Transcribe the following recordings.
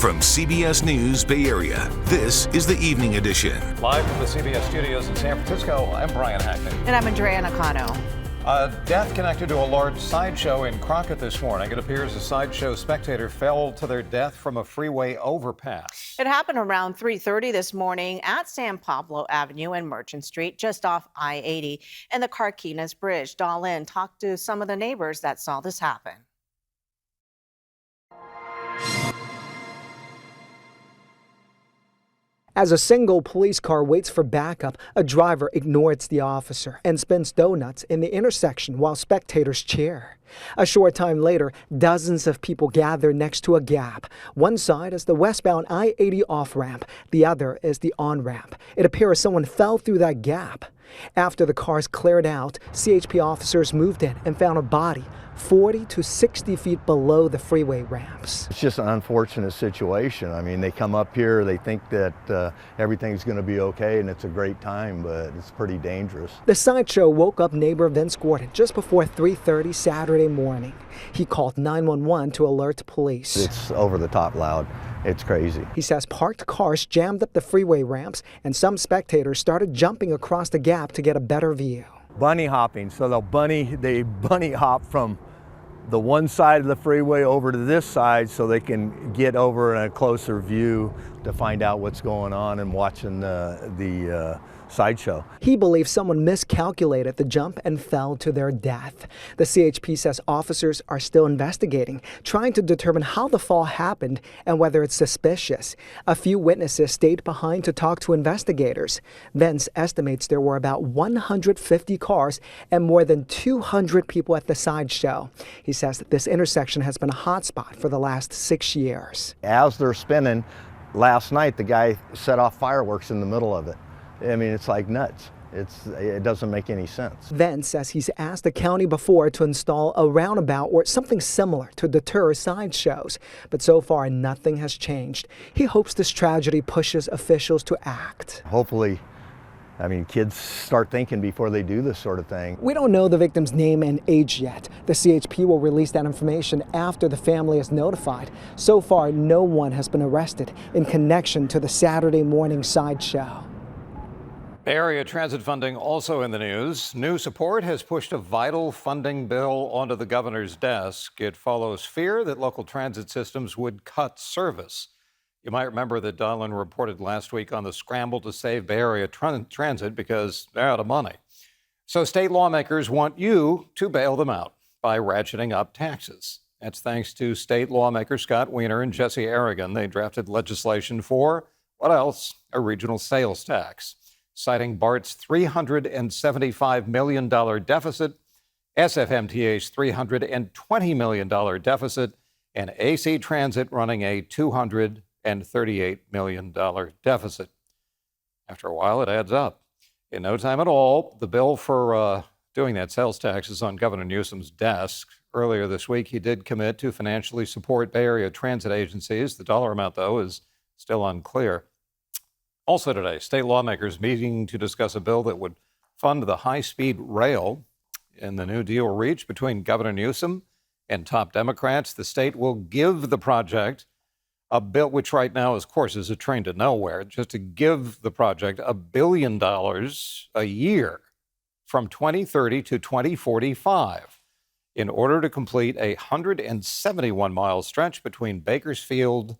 From CBS News Bay Area, this is the Evening Edition. Live from the CBS studios in San Francisco, I'm Brian Hackney. And I'm Andrea Nakano. A death connected to a large Sideshow in Crockett this morning. It appears a Sideshow spectator fell to their death from a freeway overpass. It happened around 3:30 this morning at San Pablo Avenue and Merchant Street, just off I-80 and the Carquinez Bridge. Dahlin talked to some of the neighbors that saw this happen. As a single police car waits for backup, a driver ignores the officer and spins donuts in the intersection while spectators cheer. A short time later, dozens of people gather next to a gap. One side is the westbound I-80 off-ramp. The other is the on-ramp. It appears someone fell through that gap. After the cars cleared out, CHP officers moved in and found a body 40 to 60 feet below the freeway ramps. It's just an unfortunate situation. I mean, they come up here, they think that everything's going to be okay and it's a great time, but it's pretty dangerous. The Sideshow woke up neighbor Vince Gordon just before 3:30 Saturday morning. He called 911 to alert police. It's over the top loud. It's crazy. He says parked cars jammed up the freeway ramps and some spectators started jumping across the gap to get a better view. Bunny hopping, so they bunny hop from the one side of the freeway over to this side so they can get over in a closer view to find out what's going on and watching the Sideshow. He believes someone miscalculated the jump and fell to their death. The CHP says officers are still investigating, trying to determine how the fall happened and whether it's suspicious. A few witnesses stayed behind to talk to investigators. Vince estimates there were about 150 cars and more than 200 people at the Sideshow. He says that this intersection has been a hotspot for the last 6 years. As they're spinning, last night the guy set off fireworks in the middle of it. I mean, it's like nuts. It doesn't make any sense. Vince says he's asked the county before to install a roundabout or something similar to deter sideshows, but so far nothing has changed. He hopes this tragedy pushes officials to act. Hopefully, I mean, kids start thinking before they do this sort of thing. We don't know the victim's name and age yet. The CHP will release that information after the family is notified. So far, no one has been arrested in connection to the Saturday morning Sideshow. Bay Area transit funding also in the news. New support has pushed a vital funding bill onto the governor's desk. It follows fear that local transit systems would cut service. You might remember that Dahlin reported last week on the scramble to save Bay Area transit because they're out of money. So state lawmakers want you to bail them out by ratcheting up taxes. That's thanks to state lawmaker Scott Wiener and Jesse Aragon. They drafted legislation for, what else? A regional sales tax. Citing BART's $375 million deficit, SFMTA's $320 million deficit, and AC Transit running a $238 million deficit. After a while, it adds up. In no time at all, the bill for doing that sales tax is on Governor Newsom's desk. Earlier this week, he did commit to financially support Bay Area transit agencies. The dollar amount, though, is still unclear. Also today, state lawmakers meeting to discuss a bill that would fund the high-speed rail. In the new deal reached between Governor Newsom and top Democrats, the state will give the project a bill, which right now, of course, is a train to nowhere, just to give the project $1 billion a year from 2030 to 2045 in order to complete a 171-mile stretch between Bakersfield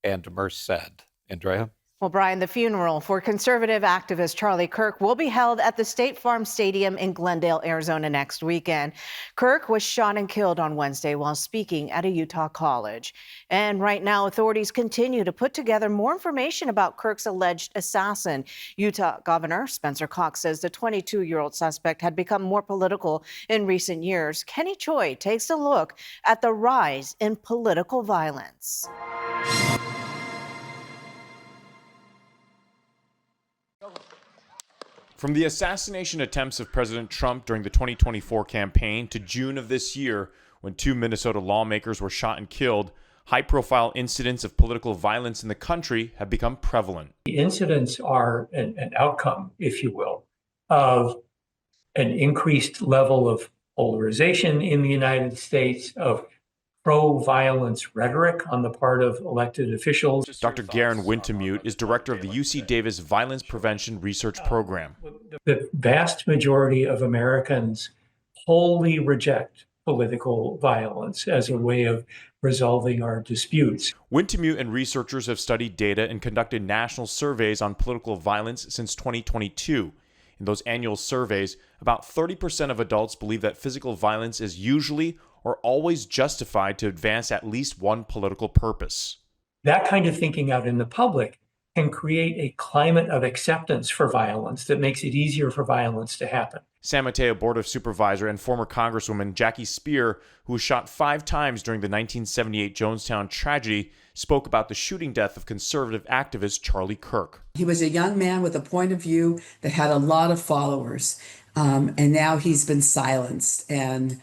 and Merced. Andrea? Well, Brian, the funeral for conservative activist Charlie Kirk will be held at the State Farm Stadium in Glendale, Arizona next weekend. Kirk was shot and killed on Wednesday while speaking at a Utah college. And right now, authorities continue to put together more information about Kirk's alleged assassin. Utah Governor Spencer Cox says the 22-year-old suspect had become more political in recent years. Kenny Choi takes a look at the rise in political violence. From the assassination attempts of President Trump during the 2024 campaign to June of this year, when 2 Minnesota lawmakers were shot and killed, high-profile incidents of political violence in the country have become prevalent. The incidents are an outcome, if you will, of an increased level of polarization in the United States, of pro-violence rhetoric on the part of elected officials. Dr. Garen Wintemute is director of the UC Davis Violence Prevention Research Program. The vast majority of Americans wholly reject political violence as a way of resolving our disputes. Wintemute and researchers have studied data and conducted national surveys on political violence since 2022. In those annual surveys, about 30% of adults believe that physical violence is usually or always justified to advance at least one political purpose. That kind of thinking out in the public can create a climate of acceptance for violence that makes it easier for violence to happen. San Mateo Board of Supervisor and former Congresswoman Jackie Speer, who was shot 5 times during the 1978 Jonestown tragedy, spoke about the shooting death of conservative activist Charlie Kirk. He was a young man with a point of view that had a lot of followers, and now he's been silenced. And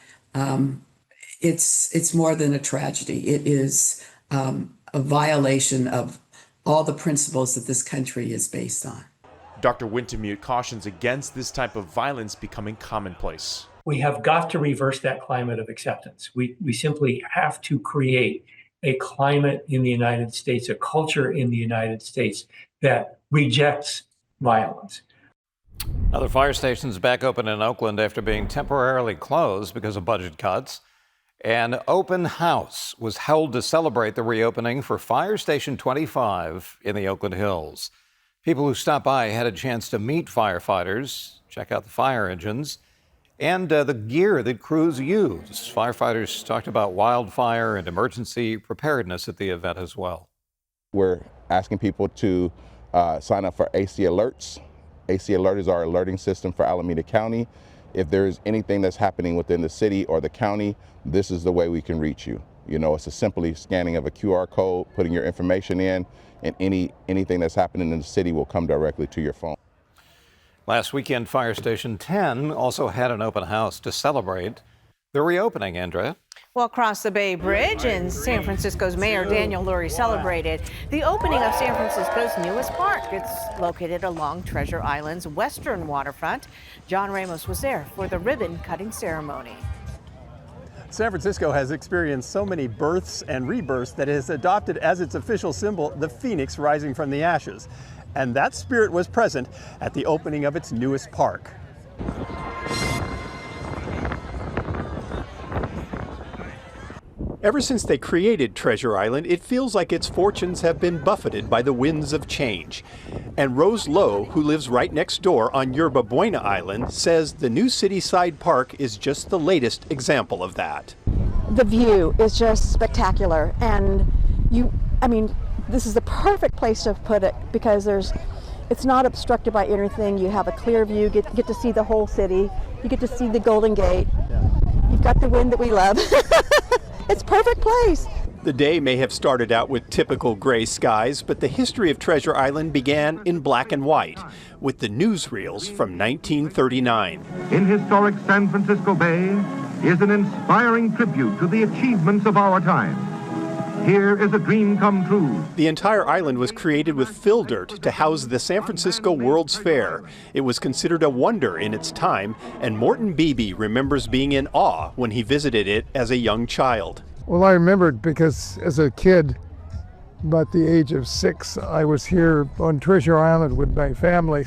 it's more than a tragedy. It is a violation of all the principles that this country is based on. Dr. Wintemute cautions against this type of violence becoming commonplace. We have got to reverse that climate of acceptance. We simply have to create a climate in the United States, a culture in the United States that rejects violence. Other fire stations back open in Oakland after being temporarily closed because of budget cuts. An open house was held to celebrate the reopening for Fire Station 25 in the Oakland Hills. People who stopped by had a chance to meet firefighters, check out the fire engines, and the gear that crews use. Firefighters talked about wildfire and emergency preparedness at the event as well. We're asking people to sign up for AC Alerts. AC Alert is our alerting system for Alameda County. If there's anything that's happening within the city or the county, this is the way we can reach you. You know, it's a simply scanning of a QR code, putting your information in, and anything that's happening in the city will come directly to your phone. Last weekend, Fire Station 10 also had an open house to celebrate the reopening, Andrea. Well, across the Bay Bridge in San Francisco's Mayor Daniel Lurie celebrated the opening of San Francisco's newest park. It's located along Treasure Island's western waterfront. John Ramos was there for the ribbon-cutting ceremony. San Francisco has experienced so many births and rebirths that it has adopted as its official symbol the phoenix rising from the ashes. And that spirit was present at the opening of its newest park. Ever since they created Treasure Island, it feels like its fortunes have been buffeted by the winds of change. And Rose Lowe, who lives right next door on Yerba Buena Island, says the new Cityside Park is just the latest example of that. The view is just spectacular, and this is the perfect place to put it because it's not obstructed by anything. You have a clear view, get to see the whole city, you get to see the Golden Gate. You've got the wind that we love. It's a perfect place. The day may have started out with typical gray skies, but the history of Treasure Island began in black and white with the newsreels from 1939. In historic San Francisco Bay is an inspiring tribute to the achievements of our time. Here is a dream come true. The entire island was created with fill dirt to house the San Francisco World's Fair. It was considered a wonder in its time, and Morton Beebe remembers being in awe when he visited it as a young child. Well, I remembered because as a kid, about the age of 6, I was here on Treasure Island with my family,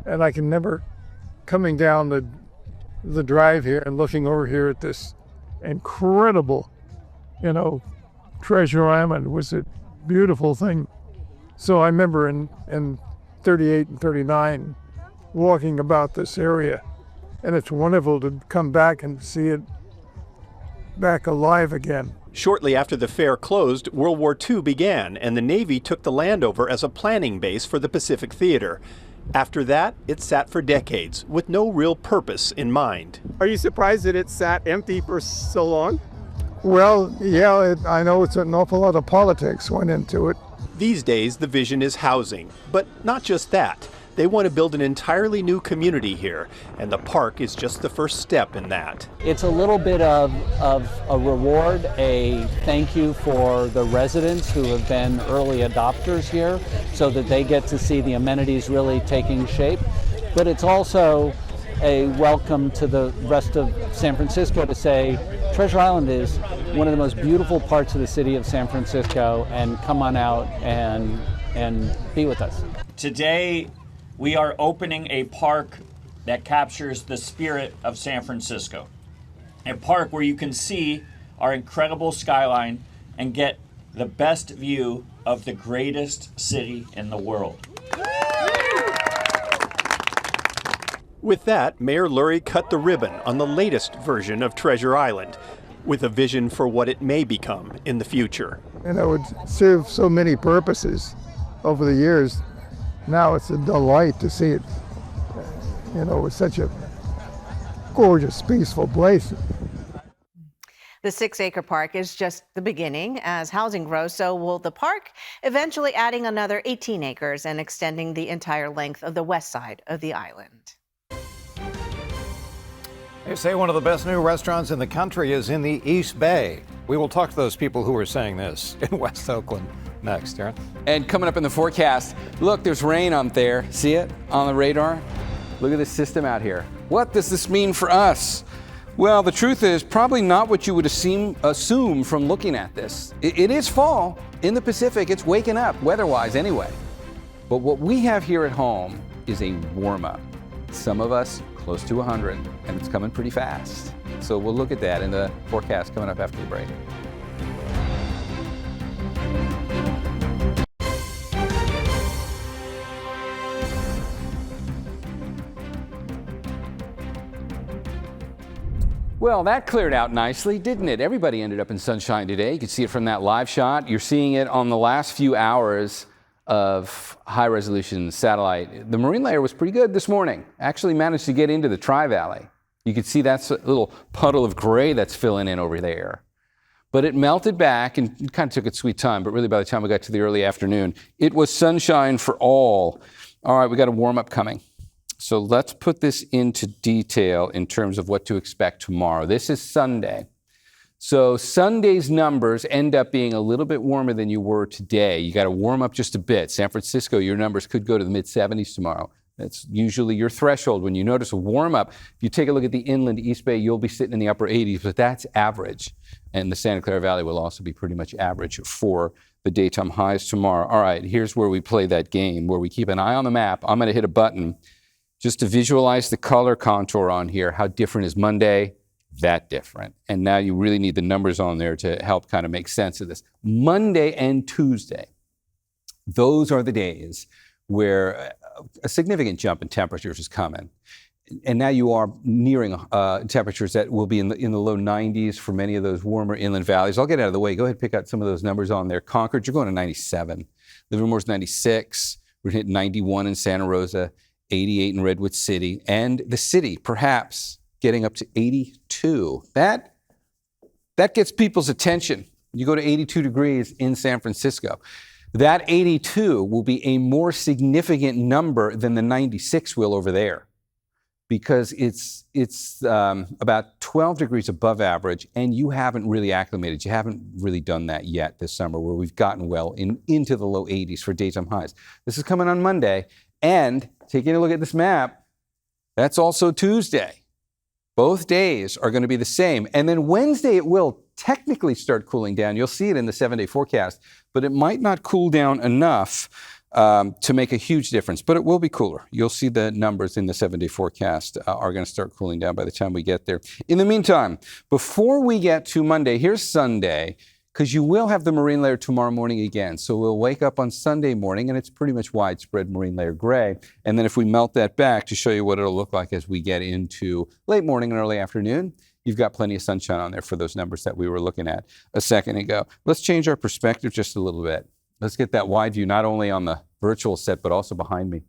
and I can remember coming down the drive here and looking over here at this incredible, Treasure Island was a beautiful thing. So I remember in 38 and 39 walking about this area, and it's wonderful to come back and see it back alive again. Shortly after the fair closed, World War II began, and the Navy took the land over as a planning base for the Pacific Theater. After that, it sat for decades with no real purpose in mind. Are you surprised that it sat empty for so long? Well, yeah, I know it's an awful lot of politics went into it. These days, the vision is housing, but not just that. They want to build an entirely new community here, and the park is just the first step in that. It's a little bit of a reward, a thank you for the residents who have been early adopters here so that they get to see the amenities really taking shape. But it's also a welcome to the rest of San Francisco to say Treasure Island is one of the most beautiful parts of the city of San Francisco, and come on out and be with us. Today, we are opening a park that captures the spirit of San Francisco. A park where you can see our incredible skyline and get the best view of the greatest city in the world. With that, Mayor Lurie cut the ribbon on the latest version of Treasure Island, with a vision for what it may become in the future. And it would serve so many purposes over the years. Now it's a delight to see it, it's such a gorgeous, peaceful place. The 6-acre park is just the beginning. As housing grows, so will the park, eventually adding another 18 acres and extending the entire length of the west side of the island. They say one of the best new restaurants in the country is in the East Bay. We will talk to those people who are saying this in West Oakland next, Aaron. And coming up in the forecast, look, there's rain up there. See it on the radar? Look at this system out here. What does this mean for us? Well, the truth is probably not what you would assume from looking at this. It is fall in the Pacific. It's waking up weather-wise anyway. But what we have here at home is a warm-up. Some of us close to 100, and it's coming pretty fast. So we'll look at that in the forecast coming up after the break. Well, that cleared out nicely, didn't it? Everybody ended up in sunshine today. You can see it from that live shot. You're seeing it on the last few hours of high-resolution satellite. The marine layer was pretty good this morning. Actually managed to get into the Tri-Valley. You can see that's a little puddle of gray that's filling in over there. But it melted back and it kind of took its sweet time, but really by the time we got to the early afternoon, it was sunshine for all. All right, we got a warm-up coming. So let's put this into detail in terms of what to expect tomorrow. This is Sunday. So Sunday's numbers end up being a little bit warmer than you were today. You got to warm up just a bit. San Francisco, your numbers could go to the mid-70s tomorrow. That's usually your threshold. When you notice a warm up, if you take a look at the inland East Bay, you'll be sitting in the upper 80s, but that's average. And the Santa Clara Valley will also be pretty much average for the daytime highs tomorrow. All right, here's where we play that game, where we keep an eye on the map. I'm going to hit a button just to visualize the color contour on here. How different is Monday? That different. And now you really need the numbers on there to help kind of make sense of this. Monday and Tuesday, those are the days where a significant jump in temperatures is coming. And now you are nearing temperatures that will be in the low 90s for many of those warmer inland valleys. I'll get out of the way. Go ahead and pick out some of those numbers on there. Concord, you're going to 97. Livermore's 96. We're going to hit 91 in Santa Rosa, 88 in Redwood City, and the city perhaps getting up to 82. That gets people's attention. You go to 82 degrees in San Francisco. That 82 will be a more significant number than the 96 will over there, because it's about 12 degrees above average, and you haven't really acclimated. You haven't really done that yet this summer, where we've gotten well into the low 80s for daytime highs. This is coming on Monday, and taking a look at this map, that's also Tuesday. Both days are going to be the same. And then Wednesday, it will technically start cooling down. You'll see it in the 7-day forecast, but it might not cool down enough to make a huge difference, but it will be cooler. You'll see the numbers in the 7-day forecast are going to start cooling down by the time we get there. In the meantime, before we get to Monday, here's Sunday, because you will have the marine layer tomorrow morning again. So we'll wake up on Sunday morning, and it's pretty much widespread marine layer gray. And then if we melt that back to show you what it'll look like as we get into late morning and early afternoon, you've got plenty of sunshine on there for those numbers that we were looking at a second ago. Let's change our perspective just a little bit. Let's get that wide view, not only on the virtual set, but also behind me,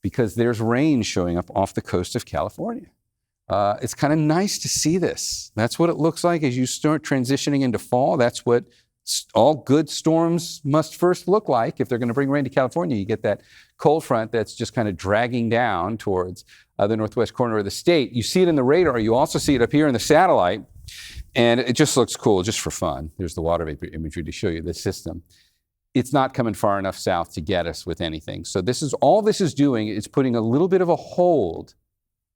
because there's rain showing up off the coast of California. It's kind of nice to see this. That's what it looks like as you start transitioning into fall. That's what all good storms must first look like. If they're going to bring rain to California, you get that cold front that's just kind of dragging down towards the northwest corner of the state. You see it in the radar. You also see it up here in the satellite, and it just looks cool just for fun. There's the water vapor imagery to show you the system. It's not coming far enough south to get us with anything. So this is doing is putting a little bit of a hold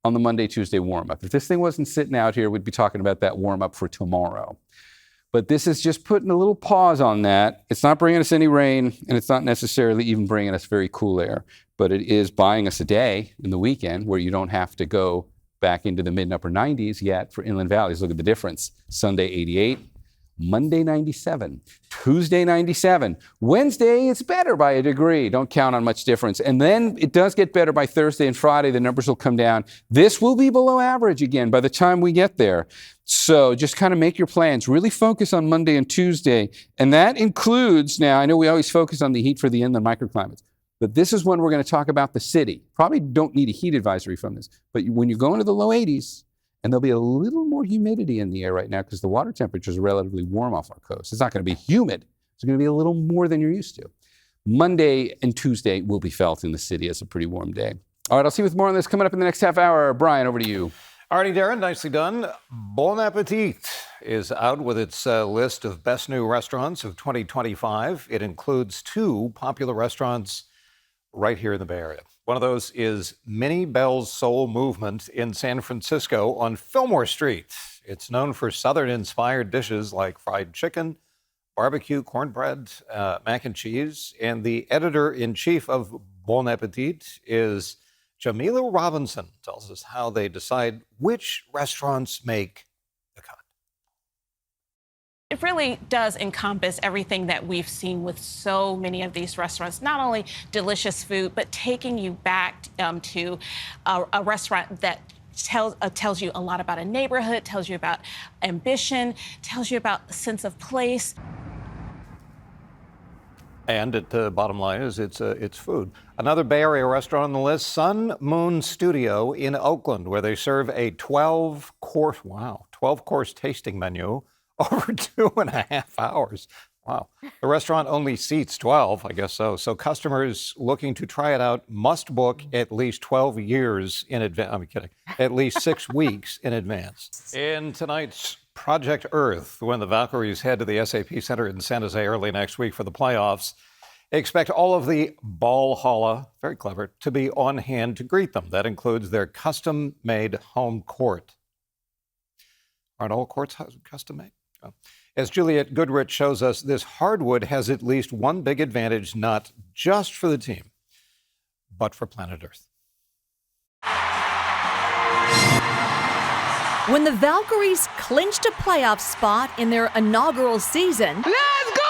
on the Monday, Tuesday warm-up. If this thing wasn't sitting out here, we'd be talking about that warm-up for tomorrow. But this is just putting a little pause on that. It's not bringing us any rain, and it's not necessarily even bringing us very cool air, but it is buying us a day in the weekend where you don't have to go back into the mid and upper 90s yet for inland valleys. Look at the difference. Sunday, 88. Monday, 97. Tuesday, 97. Wednesday, it's better by a degree. Don't count on much difference. And then it does get better by Thursday and Friday. The numbers will come down. This will be below average again by the time we get there. So just kind of make your plans. Really focus on Monday and Tuesday. And that includes, now I know we always focus on the heat for the inland microclimates, but this is when we're going to talk about the city. Probably don't need a heat advisory from this, but when you go into the low 80s, and there'll be a little more humidity in the air right now because the water temperatures are relatively warm off our coast. It's not going to be humid. It's going to be a little more than you're used to. Monday and Tuesday will be felt in the city as a pretty warm day. All right, I'll see you with more on this coming up in the next half hour. Brian, over to you. Alrighty, Darren, nicely done. Bon Appetit is out with its list of best new restaurants of 2025. It includes 2 popular restaurants right here in the Bay Area. One of those is Minnie Bell's Soul Movement in San Francisco on Fillmore Street. It's known for Southern-inspired dishes like fried chicken, barbecue, cornbread, mac and cheese. And the editor-in-chief of Bon Appetit is Jamila Robinson. Tells us how they decide which restaurants make the cut. It really does encompass everything that we've seen with so many of these restaurants, not only delicious food, but taking you back to a restaurant that tells you a lot about a neighborhood, tells you about ambition, tells you about a sense of place. And at the bottom line is it's food. Another Bay Area restaurant on the list, Sun Moon Studio in Oakland, where they serve a 12-course tasting menu over 2.5 hours. Wow. The restaurant only seats 12, I guess so. So customers looking to try it out must book at least 12 years in advance. I'm kidding. At least 6 weeks in advance. In tonight's Project Earth, when the Valkyries head to the SAP Center in San Jose early next week for the playoffs, expect all of the Valhalla, very clever, to be on hand to greet them. That includes their custom-made home court. Aren't all courts custom-made? Oh. As Juliet Goodrich shows us, this hardwood has at least one big advantage, not just for the team, but for planet Earth. When the Valkyries clinched a playoff spot in their inaugural season, let's go!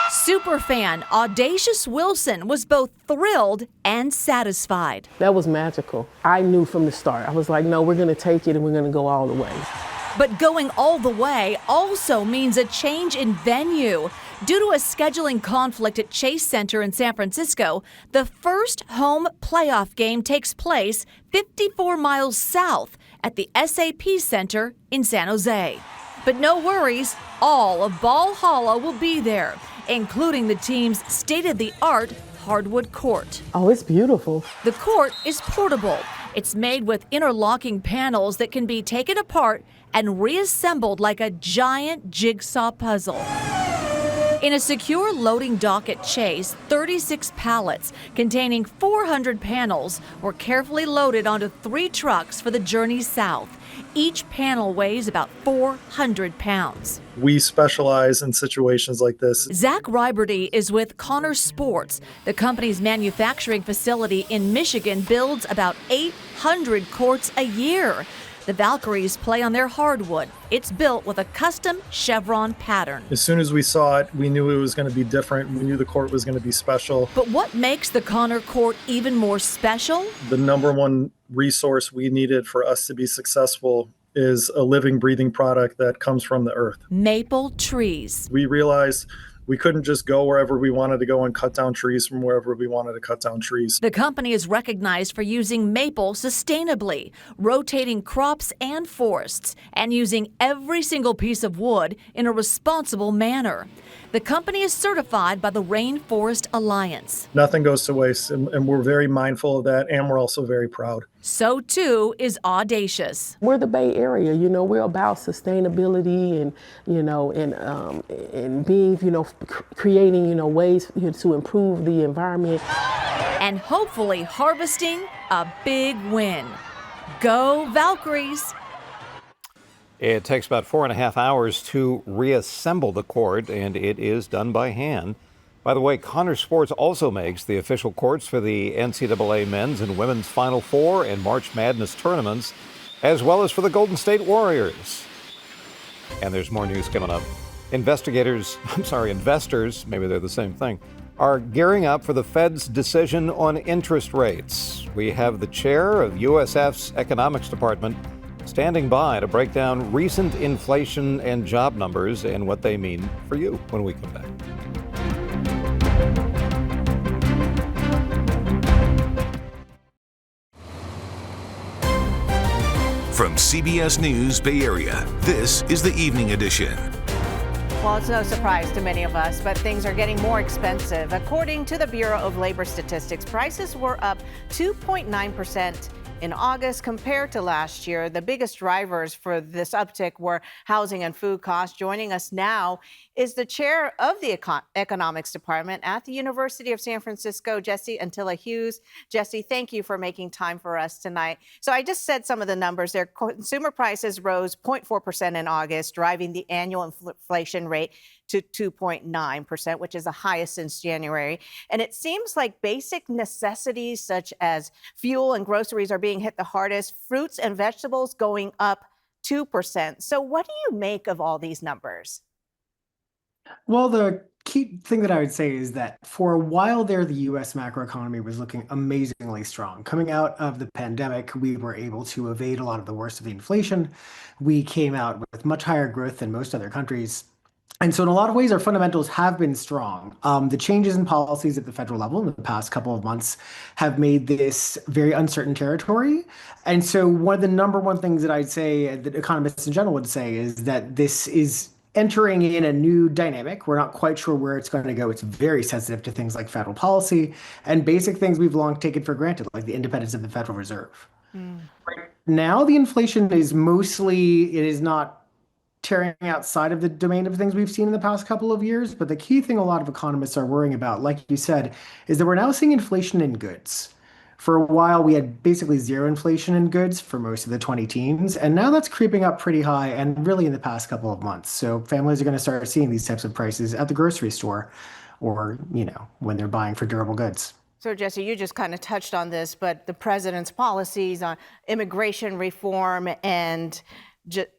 Superfan Audacious Wilson was both thrilled and satisfied. That was magical. I knew from the start. I was like, no, we're going to take it and we're going to go all the way. But going all the way also means a change in venue. Due to a scheduling conflict at Chase Center in San Francisco, the first home playoff game takes place 54 miles south at the SAP Center in San Jose. But no worries, all of Valhalla will be there, including the team's state-of-the-art hardwood court. Oh, it's beautiful. The court is portable. It's made with interlocking panels that can be taken apart and reassembled like a giant jigsaw puzzle. In a secure loading dock at Chase, 36 pallets containing 400 panels were carefully loaded onto 3 trucks for the journey south. Each panel weighs about 400 pounds. We specialize in situations like this. Zach Riberty is with Connor Sports. The company's manufacturing facility in Michigan builds about 800 courts a year. The Valkyries play on their hardwood. It's built with a custom chevron pattern. As soon as we saw it, we knew it was going to be different. We knew the court was going to be special. But what makes the Connor court even more special? The number one resource we needed for us to be successful is a living, breathing product that comes from the earth. Maple trees. We realized we couldn't just go wherever we wanted to go and cut down trees from wherever we wanted to cut down trees. The company is recognized for using maple sustainably, rotating crops and forests, and using every single piece of wood in a responsible manner. The company is certified by the Rainforest Alliance. Nothing goes to waste, and we're very mindful of that, and we're also very proud. So too is Audacious. We're the Bay Area, we're about sustainability and, and being, creating, ways to improve the environment. And hopefully harvesting a big win. Go Valkyries! It takes about 4.5 hours to reassemble the court, and it is done by hand. By the way, Connor Sports also makes the official courts for the NCAA men's and women's Final Four and March Madness tournaments, as well as for the Golden State Warriors. And there's more news coming up. Investors, maybe they're the same thing, are gearing up for the Fed's decision on interest rates. We have the chair of USF's Economics Department standing by to break down recent inflation and job numbers and what they mean for you when we come back. From CBS News Bay Area, this is the Evening Edition. Well, it's no surprise to many of us, but things are getting more expensive. According to the Bureau of Labor Statistics, prices were up 2.9% in August compared to last year. The biggest drivers for this uptick were housing and food costs. Joining us now is the chair of the Economics Department at the University of San Francisco, Jesse Antilla Hughes. Jesse, thank you for making time for us tonight. So I just said some of the numbers there. Consumer prices rose 0.4% in August, driving the annual inflation rate to 2.9%, which is the highest since January. And it seems like basic necessities such as fuel and groceries are being hit the hardest, fruits and vegetables going up 2%. So what do you make of all these numbers? Well, the key thing that I would say is that for a while there, the US macroeconomy was looking amazingly strong. Coming out of the pandemic, we were able to evade a lot of the worst of the inflation. We came out with much higher growth than most other countries. And so in a lot of ways, our fundamentals have been strong. The changes in policies at the federal level in the past couple of months have made this very uncertain territory. And so one of the number one things that I'd say that economists in general would say is that this is entering in a new dynamic. We're not quite sure where it's going to go. It's very sensitive to things like federal policy and basic things we've long taken for granted, like the independence of the Federal Reserve. Right now, the inflation is mostly, it is not tearing outside of the domain of things we've seen in the past couple of years. But the key thing a lot of economists are worrying about, like you said, is that we're now seeing inflation in goods. For a while, we had basically zero inflation in goods for most of the 2010s, and now that's creeping up pretty high and really in the past couple of months. So families are going to start seeing these types of prices at the grocery store or, when they're buying for durable goods. So, Jesse, you just kind of touched on this, but the president's policies on immigration reform and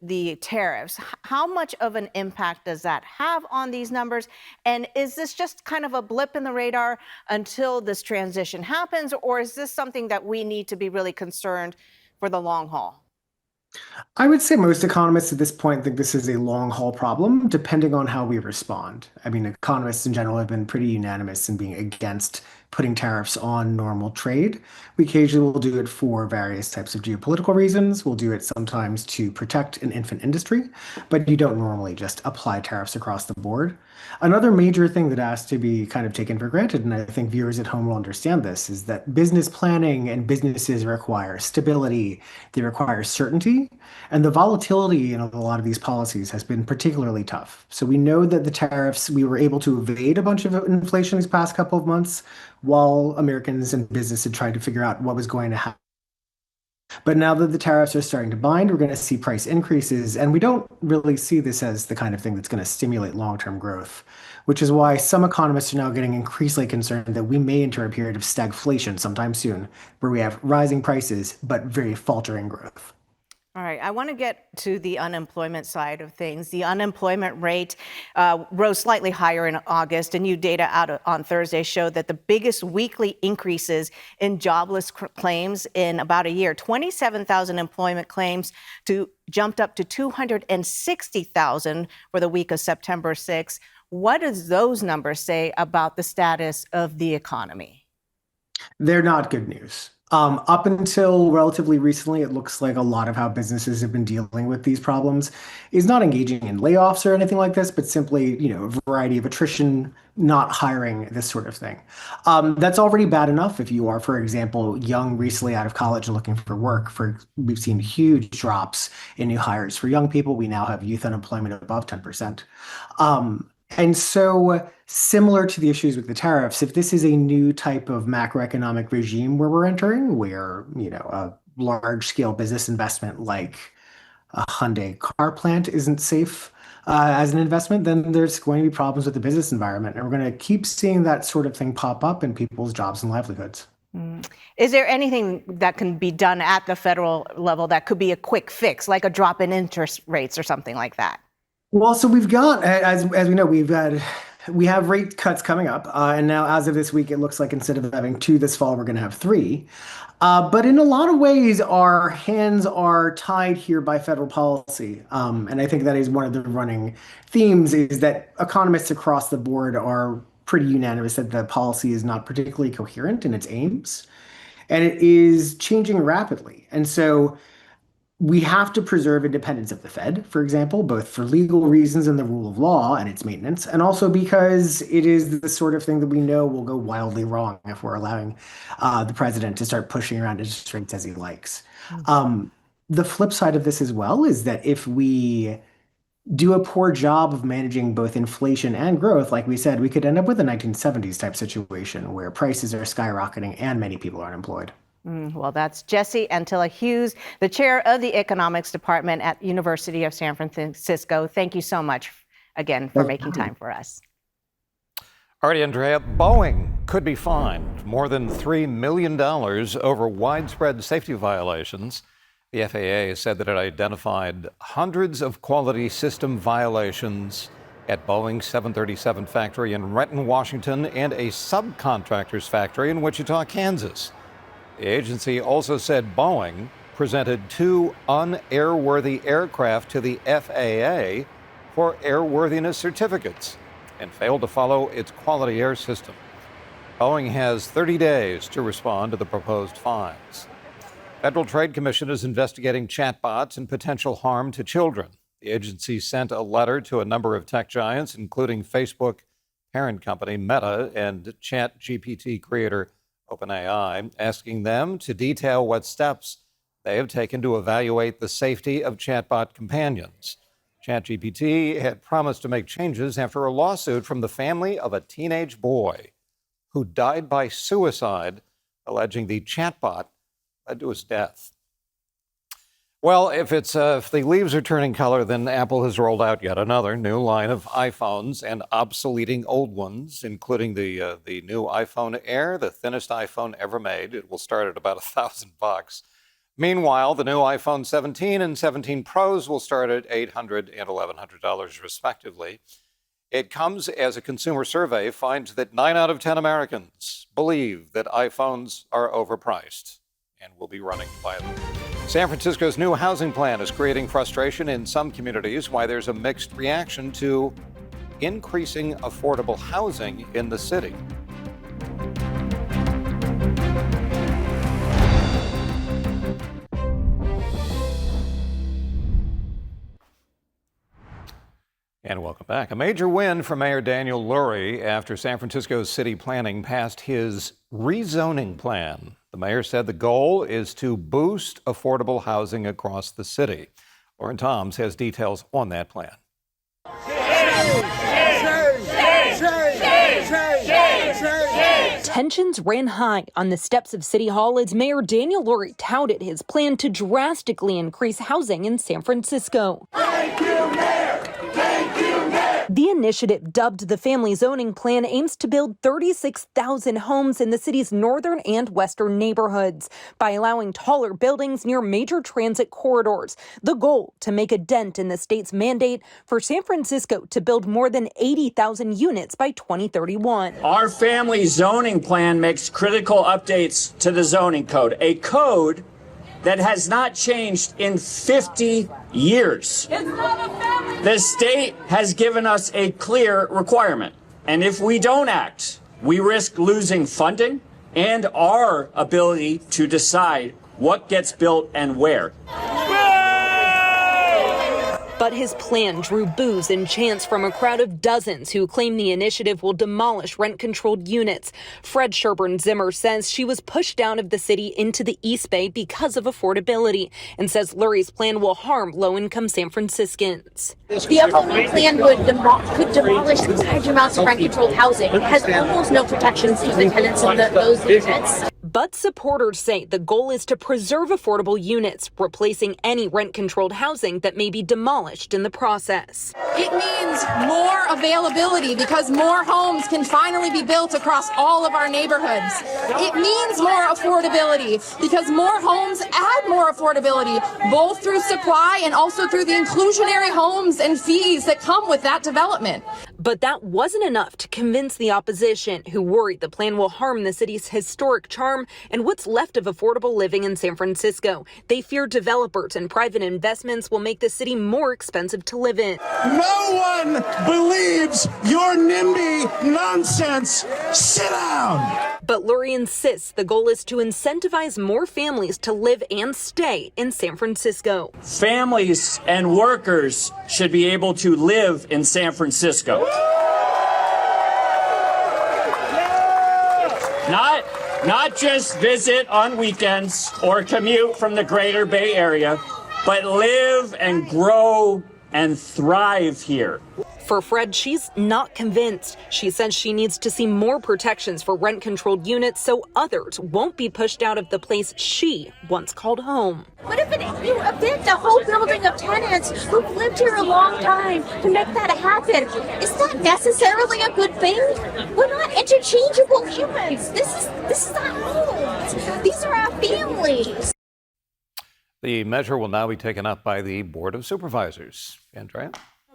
the tariffs, how much of an impact does that have on these numbers? And is this just kind of a blip in the radar until this transition happens, or is this something that we need to be really concerned for the long haul? I would say most economists at this point think this is a long haul problem, depending on how we respond. I mean, economists in general have been pretty unanimous in being against putting tariffs on normal trade. We occasionally will do it for various types of geopolitical reasons. We'll do it sometimes to protect an infant industry, but you don't normally just apply tariffs across the board. Another major thing that has to be kind of taken for granted, and I think viewers at home will understand this, is that business planning and businesses require stability, they require certainty, and the volatility in a lot of these policies has been particularly tough. So we know that the tariffs, we were able to evade a bunch of inflation these past couple of months while Americans and business had tried to figure out what was going to happen. But now that the tariffs are starting to bind, we're going to see price increases, and we don't really see this as the kind of thing that's going to stimulate long-term growth, which is why some economists are now getting increasingly concerned that we may enter a period of stagflation sometime soon, where we have rising prices but very faltering growth. All right, I want to get to the unemployment side of things. The unemployment rate rose slightly higher in August. A new data out on Thursday showed that the biggest weekly increases in jobless claims in about a year. 27,000 employment claims jumped up to 260,000 for the week of September 6th. What does those numbers say about the status of the economy? They're not good news. Up until relatively recently, it looks like a lot of how businesses have been dealing with these problems is not engaging in layoffs or anything like this, but simply, a variety of attrition, not hiring, this sort of thing. That's already bad enough if you are, for example, young, recently out of college and looking for work. We've seen huge drops in new hires for young people. We now have youth unemployment above 10%. And so similar to the issues with the tariffs, if this is a new type of macroeconomic regime where we're entering, where, a large scale business investment like a Hyundai car plant isn't safe as an investment, then there's going to be problems with the business environment. And we're going to keep seeing that sort of thing pop up in people's jobs and livelihoods. Is there anything that can be done at the federal level that could be a quick fix, like a drop in interest rates or something like that? Well, so we've got, as we know, we have rate cuts coming up. And now as of this week, it looks like instead of having 2 this fall, we're going to have 3. But in a lot of ways, our hands are tied here by federal policy. And I think that is one of the running themes, is that economists across the board are pretty unanimous that the policy is not particularly coherent in its aims, and it is changing rapidly. And so we have to preserve independence of the Fed, for example, both for legal reasons and the rule of law and its maintenance, and also because it is the sort of thing that we know will go wildly wrong if we're allowing the president to start pushing around interest rates as he likes. The flip side of this as well is that if we do a poor job of managing both inflation and growth, like we said, we could end up with a 1970s type situation where prices are skyrocketing and many people are unemployed. Well, that's Jesse Antilla Hughes, the chair of the economics department at University of San Francisco. Thank you so much again for making time for us. All right, Andrea, Boeing could be fined more than $3 million over widespread safety violations. The FAA said that it identified hundreds of quality system violations at Boeing's 737 factory in Renton, Washington, and a subcontractor's factory in Wichita, Kansas. The agency also said Boeing presented 2 unairworthy aircraft to the FAA for airworthiness certificates and failed to follow its quality air system. Boeing has 30 days to respond to the proposed fines. Federal Trade Commission is investigating chatbots and potential harm to children. The agency sent a letter to a number of tech giants, including Facebook parent company Meta and ChatGPT creator OpenAI, asking them to detail what steps they have taken to evaluate the safety of chatbot companions. ChatGPT had promised to make changes after a lawsuit from the family of a teenage boy who died by suicide, alleging the chatbot led to his death. Well, if the leaves are turning color, then Apple has rolled out yet another new line of iPhones and obsoleting old ones, including the new iPhone Air, the thinnest iPhone ever made. It will start at about $1,000. Meanwhile, the new iPhone 17 and 17 Pros will start at $800 and $1,100 respectively. It comes as a consumer survey finds that 9 out of 10 Americans believe that iPhones are overpriced and will be running to buy them. San Francisco's new housing plan is creating frustration in some communities, why there's a mixed reaction to increasing affordable housing in the city. And welcome back. A major win for Mayor Daniel Lurie after San Francisco's city planning passed his rezoning plan. The mayor said the goal is to boost affordable housing across the city. Lauren Toms has details on that plan. Tensions ran high on the steps of City Hall as Mayor Daniel Lurie touted his plan to drastically increase housing in San Francisco. Thank you, Mayor! Thank you, Mayor! The initiative, dubbed the Family Zoning Plan, aims to build 36,000 homes in the city's northern and western neighborhoods by allowing taller buildings near major transit corridors. The goal, to make a dent in the state's mandate for San Francisco to build more than 80,000 units by 2031. Our Family Zoning Plan makes critical updates to the zoning code, a code that has not changed in 50 years. The state has given us a clear requirement, and if we don't act, we risk losing funding and our ability to decide what gets built and where. But his plan drew boos and chants from a crowd of dozens who claim the initiative will demolish rent-controlled units. Fred Sherburne Zimmer says she was pushed out of the city into the East Bay because of affordability and says Lurie's plan will harm low-income San Franciscans. The upcoming plan could demolish large amounts of rent-controlled housing. It has almost no protections to the tenants of those units. But supporters say the goal is to preserve affordable units, replacing any rent-controlled housing that may be demolished in the process. It means more availability because more homes can finally be built across all of our neighborhoods. It means more affordability because more homes add more affordability, both through supply and also through the inclusionary homes and fees that come with that development. But that wasn't enough to convince the opposition, who worried the plan will harm the city's historic charm and what's left of affordable living in San Francisco. They fear developers and private investments will make the city more expensive to live in. No one believes your NIMBY nonsense. Sit down. But Lurie insists the goal is to incentivize more families to live and stay in San Francisco. Families and workers should be able to live in San Francisco. Not just visit on weekends or commute from the greater Bay Area, but live and grow and thrive here. For Fred, she's not convinced. She says she needs to see more protections for rent-controlled units so others won't be pushed out of the place she once called home. What if you evict a whole building of tenants who've lived here a long time to make that happen? Is that necessarily a good thing? We're not interchangeable humans. This is our homes. These are our families. The measure will now be taken up by the Board of Supervisors. Andrea?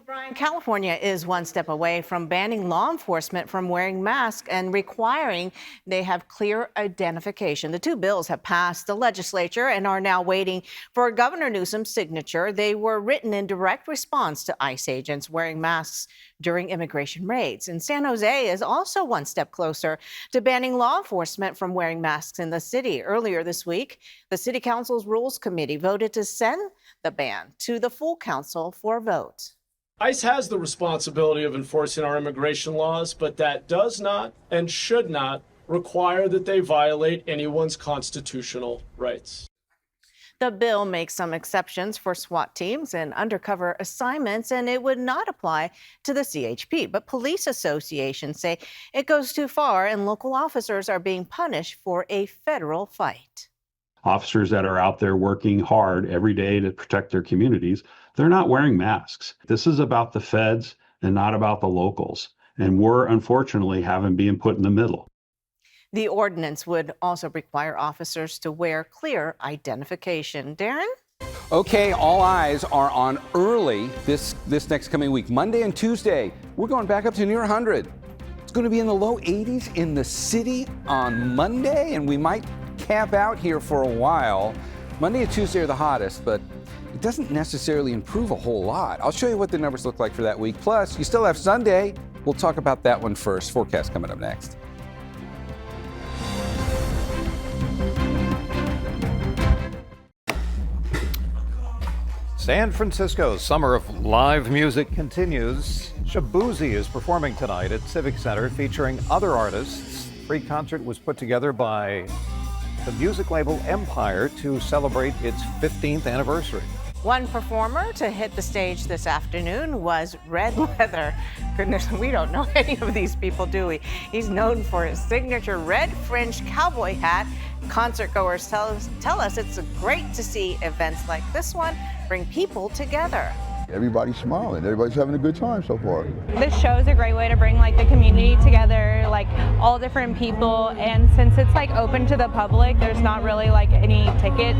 Brian, California is one step away from banning law enforcement from wearing masks and requiring they have clear identification. The two bills have passed the legislature and are now waiting for Governor Newsom's signature. They were written in direct response to ICE agents wearing masks during immigration raids. And San Jose is also one step closer to banning law enforcement from wearing masks in the city. Earlier this week, the City Council's Rules Committee voted to send the ban to the full council for a vote. ICE has the responsibility of enforcing our immigration laws, but that does not and should not require that they violate anyone's constitutional rights. The bill makes some exceptions for SWAT teams and undercover assignments, and it would not apply to the CHP. But police associations say it goes too far, and local officers are being punished for a federal fight. Officers that are out there working hard every day to protect their communities, they're not wearing masks. This is about the feds and not about the locals. And we're unfortunately being put in the middle. The ordinance would also require officers to wear clear identification. Darren? Okay, all eyes are on early this next coming week. Monday and Tuesday, we're going back up to near 100. It's going to be in the low 80s in the city on Monday, and we might camp out here for a while. Monday and Tuesday are the hottest, but it doesn't necessarily improve a whole lot. I'll show you what the numbers look like for that week. Plus, you still have Sunday. We'll talk about that one first. Forecast coming up next. San Francisco's summer of live music continues. Shabuzi is performing tonight at Civic Center featuring other artists. Free concert was put together by the music label Empire to celebrate its 15th anniversary. One performer to hit the stage this afternoon was Red Leather. Goodness, we don't know any of these people, do we? He's known for his signature red fringe cowboy hat. Concertgoers tell us it's great to see events like this one bring people together. Everybody's smiling. Everybody's having a good time so far. This show is a great way to bring the community together, all different people. And since it's open to the public, there's not really any ticket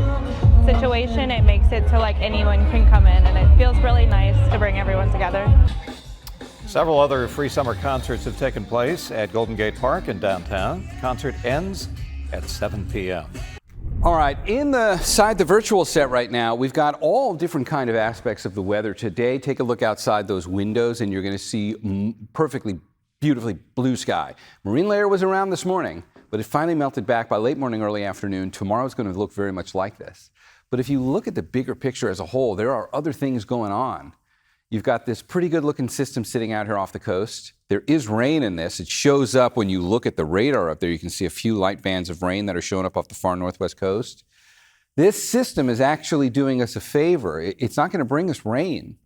situation. It makes it so anyone can come in, and it feels really nice to bring everyone together. Several other free summer concerts have taken place at Golden Gate Park in downtown. Concert ends at 7 p.m. All right, inside the virtual set right now, we've got all different kind of aspects of the weather today. Take a look outside those windows and you're going to see perfectly, beautifully blue sky. Marine layer was around this morning, but it finally melted back by late morning, early afternoon. Tomorrow's going to look very much like this. But if you look at the bigger picture as a whole, there are other things going on. You've got this pretty good looking system sitting out here off the coast. There is rain in this. It shows up when you look at the radar up there. You can see a few light bands of rain that are showing up off the far northwest coast. This system is actually doing us a favor. It's not going to bring us rain,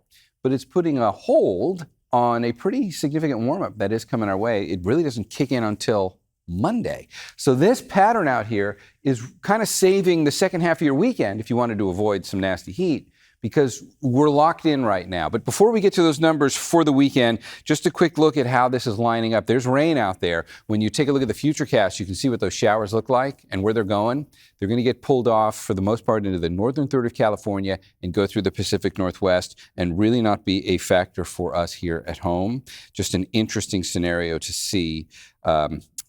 but it's putting a hold on a pretty significant warm-up that is coming our way. It really doesn't kick in until Monday. So this pattern out here is kind of saving the second half of your weekend if you wanted to avoid some nasty heat, because we're locked in right now. But before we get to those numbers for the weekend, just a quick look at how this is lining up. There's rain out there. When you take a look at the futurecast, you can see what those showers look like and where they're going. They're going to get pulled off for the most part into the northern third of California and go through the Pacific Northwest and really not be a factor for us here at home. Just an interesting scenario to see.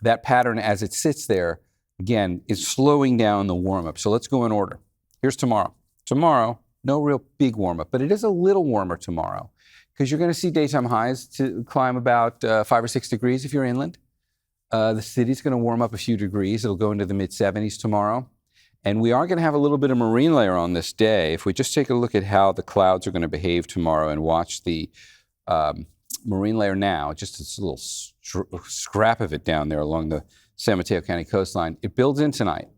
That pattern as it sits there, again, is slowing down the warm-up. So let's go in order. Here's tomorrow. Tomorrow, no real big warm-up, but it is a little warmer tomorrow because you're going to see daytime highs to climb about 5 or 6 degrees if you're inland. The city's going to warm up a few degrees. It'll go into the mid-70s tomorrow. And we are going to have a little bit of marine layer on this day. If we just take a look at how the clouds are going to behave tomorrow and watch the marine layer now, just this little scrap of it down there along the San Mateo County coastline, it builds in tonight.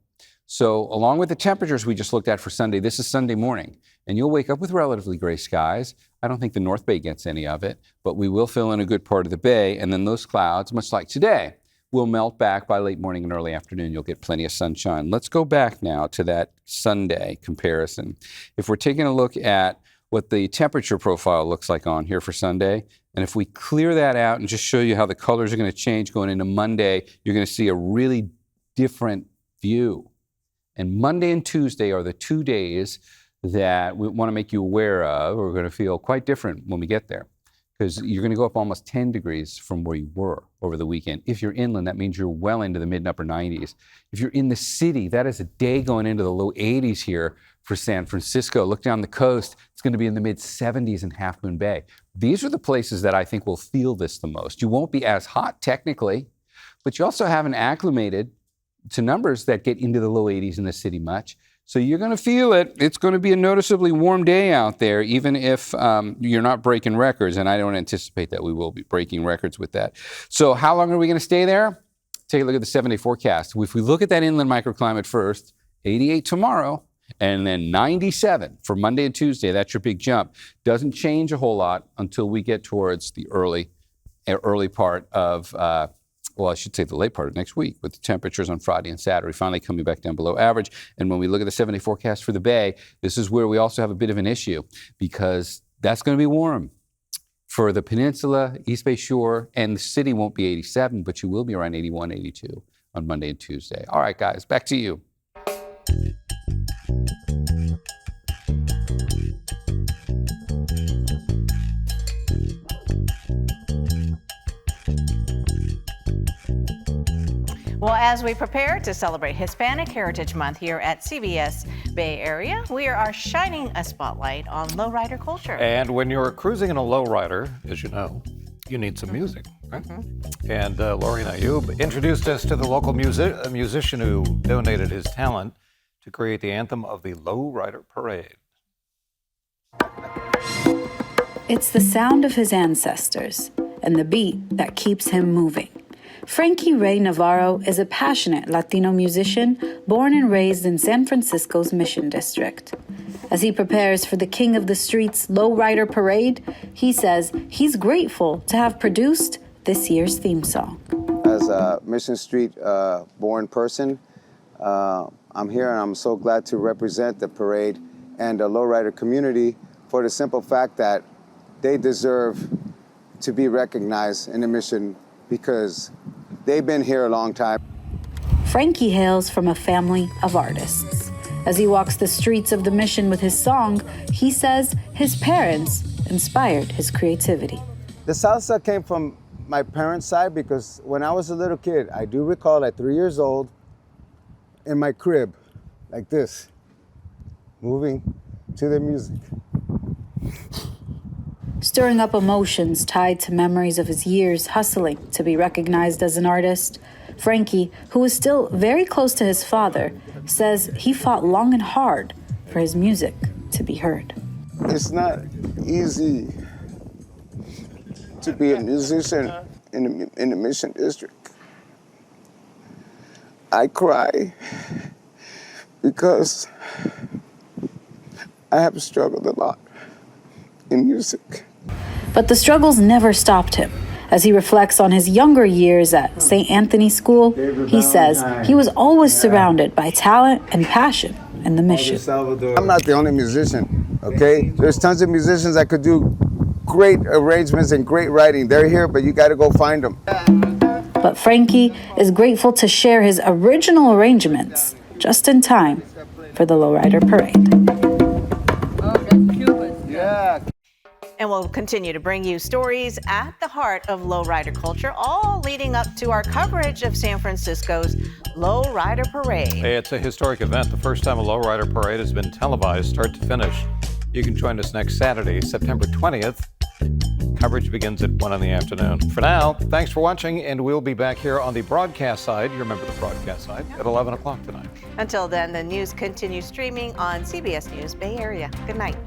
So along with the temperatures we just looked at for Sunday, this is Sunday morning, and you'll wake up with relatively gray skies. I don't think the North Bay gets any of it, but we will fill in a good part of the bay, and then those clouds, much like today, will melt back by late morning and early afternoon. You'll get plenty of sunshine. Let's go back now to that Sunday comparison. If we're taking a look at what the temperature profile looks like on here for Sunday, and if we clear that out and just show you how the colors are going to change going into Monday, you're going to see a really different view. And Monday and Tuesday are the 2 days that we want to make you aware of. We're going to feel quite different when we get there because you're going to go up almost 10 degrees from where you were over the weekend. If you're inland, that means you're well into the mid and upper 90s. If you're in the city, that is a day going into the low 80s here for San Francisco. Look down the coast, it's going to be in the mid 70s in Half Moon Bay. These are the places that I think will feel this the most. You won't be as hot technically, but you also haven't acclimated to numbers that get into the low 80s in the city much. So you're going to feel it. It's going to be a noticeably warm day out there, even if you're not breaking records. And I don't anticipate that we will be breaking records with that. So how long are we going to stay there? Take a look at the 7-day forecast. If we look at that inland microclimate first, 88 tomorrow, and then 97 for Monday and Tuesday. That's your big jump. Doesn't change a whole lot until we get towards the early part of well, I should say the late part of next week with the temperatures on Friday and Saturday finally coming back down below average. And when we look at the 7-day forecast for the Bay, this is where we also have a bit of an issue because that's going to be warm. For the peninsula, East Bay Shore, and the city won't be 87, but you will be around 81, 82 on Monday and Tuesday. All right, guys, back to you. Well, as we prepare to celebrate Hispanic Heritage Month here at CBS Bay Area, we are shining a spotlight on lowrider culture. And when you're cruising in a lowrider, as you know, you need some music, right? And Lori Ayub introduced us to the local musician who donated his talent to create the anthem of the Lowrider Parade. It's the sound of his ancestors and the beat that keeps him moving. Frankie Ray Navarro is a passionate Latino musician born and raised in San Francisco's Mission District. As he prepares for the King of the Streets Lowrider Parade, he says he's grateful to have produced this year's theme song. As a Mission Street born person, I'm here and I'm so glad to represent the parade and the lowrider community for the simple fact that they deserve to be recognized in the Mission because they've been here a long time. Frankie hails from a family of artists. As he walks the streets of the Mission with his song, he says his parents inspired his creativity. The salsa came from my parents' side because when I was a little kid, I do recall at 3 years old, in my crib, like this, moving to the music. Stirring up emotions tied to memories of his years hustling to be recognized as an artist, Frankie, who is still very close to his father, says he fought long and hard for his music to be heard. It's not easy to be a musician in the Mission District. I cry because I have struggled a lot in music. But the struggles never stopped him. As he reflects on his younger years at St. Anthony's School, he says he was always surrounded by talent and passion in the mission. I'm not the only musician, okay? There's tons of musicians that could do great arrangements and great writing. They're here, but you got to go find them. But Frankie is grateful to share his original arrangements just in time for the Lowrider Parade. And we'll continue to bring you stories at the heart of lowrider culture, all leading up to our coverage of San Francisco's Lowrider Parade. It's a historic event, the first time a lowrider parade has been televised start to finish. You can join us next Saturday, September 20th. Coverage begins at 1 in the afternoon. For now, thanks for watching, and we'll be back here on the broadcast side. You remember the broadcast side at 11 o'clock tonight. Until then, the news continues streaming on CBS News Bay Area. Good night.